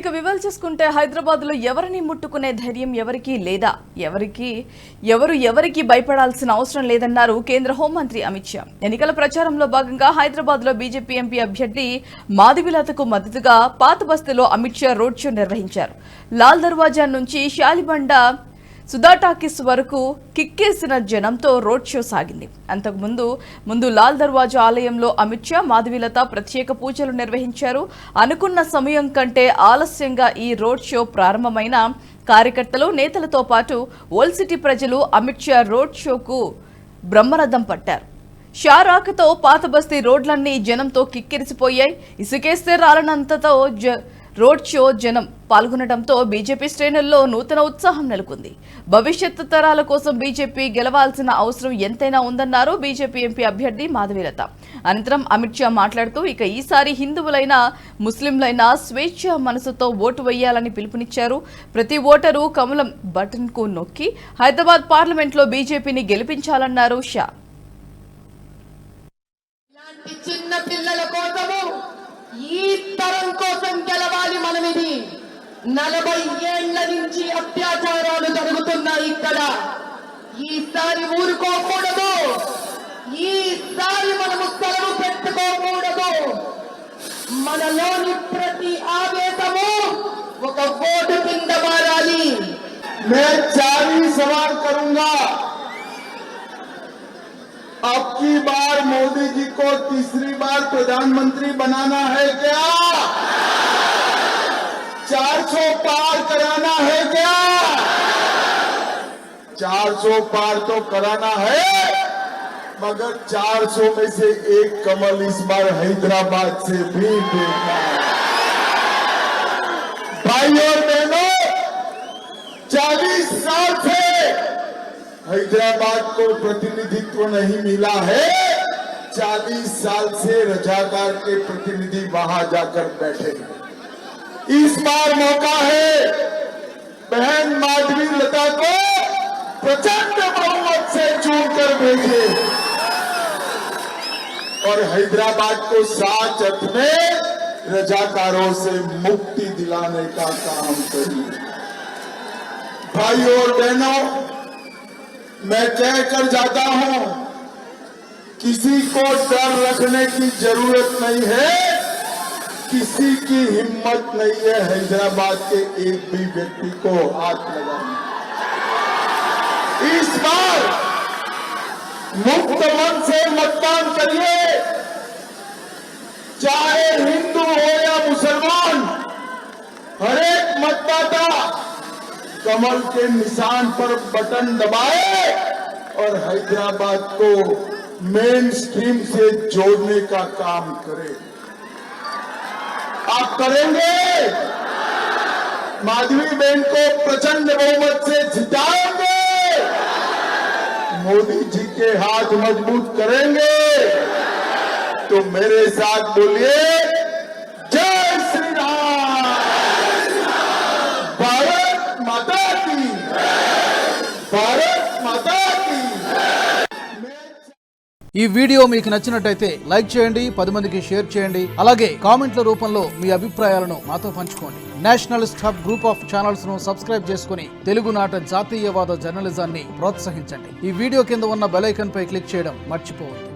ఇక వివరాలు చూసుకుంటే హైదరాబాద్ లో ఎవరిని ముట్టుకునే ధైర్యం ఎవరికి లేదా ఎవరికి భయపడాల్సిన అవసరం లేదన్నారు కేంద్ర హోంమంత్రి అమిత్ షా. ఎన్నికల ప్రచారంలో భాగంగా హైదరాబాద్ లో బీజేపీ ఎంపీ అభ్యర్థి మాధవిలతకు మద్దతుగా పాత బస్తీలో అమిత్ షా రోడ్ షో నిర్వహించారు. లాల్ దర్వాజా నుంచి శాలిబండ సుధా టాకీస్ వరకు కిక్కేసిన జనంతో రోడ్ షో సాగింది. అంతకుముందు లాల్ దర్వాజా ఆలయంలో అమిత్ షా మాధవిలత ప్రత్యేక పూజలు నిర్వహించారు. అనుకున్న సమయం కంటే ఆలస్యంగా ఈ రోడ్ షో ప్రారంభమైన కార్యకర్తలు నేతలతో పాటు ఓల్డ్ సిటీ ప్రజలు అమిత్ షా రోడ్ షోకు బ్రహ్మరథం పట్టారు. షా రాకతో పాత బస్తీ రోడ్లన్నీ జనంతో కిక్కిరిసిపోయాయి. ఇసుకేస్తే రాలనంతతో రోడ్ షో జనం పాల్గొనడంతో బీజేపీ శ్రేణుల్లో నూతన ఉత్సాహం నెలకొంది. భవిష్యత్ తరాల కోసం బీజేపీ గెలవాల్సిన అవసరం ఎంతైనా ఉందన్నారు బీజేపీ ఎంపీ అభ్యర్థి మాధవిలత. అనంతరం అమిత్ షా మాట్లాడుతూ ఇక ఈసారి హిందువులైనా ముస్లింలైనా స్వేచ్ఛ మనసుతో ఓటు వేయాలని పిలుపునిచ్చారు. ప్రతి ఓటరు కమలం బటన్ కు నొక్కి హైదరాబాద్ పార్లమెంట్లో బీజేపీని గెలిపించాలన్నారు షా. ఈ తరం కోసం గెలవాలి మనమిది. 40 ఏళ్ల నుంచి అత్యాచారాలు జరుగుతున్నాయి ఇక్కడ. ఈసారి ఊరుకోకూడదు. ఈసారి మనము సెలవు పెట్టుకోకూడదు. మనలోని ప్రతి ఆవేశము ఒక ఓటు కింద మారాలి. मैं 4 सवाल करूंगा. अब की बार मोदी जी को तीसरी बार प्रधानमंत्री बनाना है क्या? 400 पार कराना है क्या? 400 पार तो कराना है, मगर 400 में से एक कमल इस बार हैदराबाद से भी देखना है. भाई और बहनों, 40 साल से हैदराबाद को प्रतिनिधित्व नहीं मिला है. 40 साल से रजाकार के प्रतिनिधि वहां जाकर बैठे. इस बार मौका है बहन माधवीलता को प्रचंड बहुमत से चुनकर भेजे और हैदराबाद को साच अर्थ में रजाकारों से मुक्ति दिलाने का काम करिए. भाइयों और बहनों, मैं कहकर जाता हूं, किसी को डर रखने की जरूरत नहीं है. किसी की हिम्मत नहीं है हैदराबाद के एक भी व्यक्ति को हाथ लगाने. इस बार मुक्त मन से मतदान करिए. चाहे हिंदू हो या मुसलमान, हर एक मतदाता कमल के निशान पर बटन दबाए और हैदराबाद को मेन स्ट्रीम से जोड़ने का काम करे. आप करेंगे? माधवी बहन को प्रचंड बहुमत से जिताएंगे. मोदी जी के हाथ मजबूत करेंगे. तो मेरे साथ बोलिए, जय श्री राम. भारत माता की, भारत माता की. ఈ వీడియో మీకు నచ్చినట్టయితే లైక్ చేయండి, 10 మందికి షేర్ చేయండి. అలాగే కామెంట్ల రూపంలో మీ అభిప్రాయాలను మాతో పంచుకోండి. Nationalist hub group of channels ను సబ్స్క్రైబ్ చేసుకుని తెలుగునాట జాతీయవాద జర్నలిజాన్ని ప్రోత్సహించండి. ఈ వీడియో కింద ఉన్న బెల్ ఐకాన్ పై క్లిక్ చేయడం మర్చిపోవద్దు.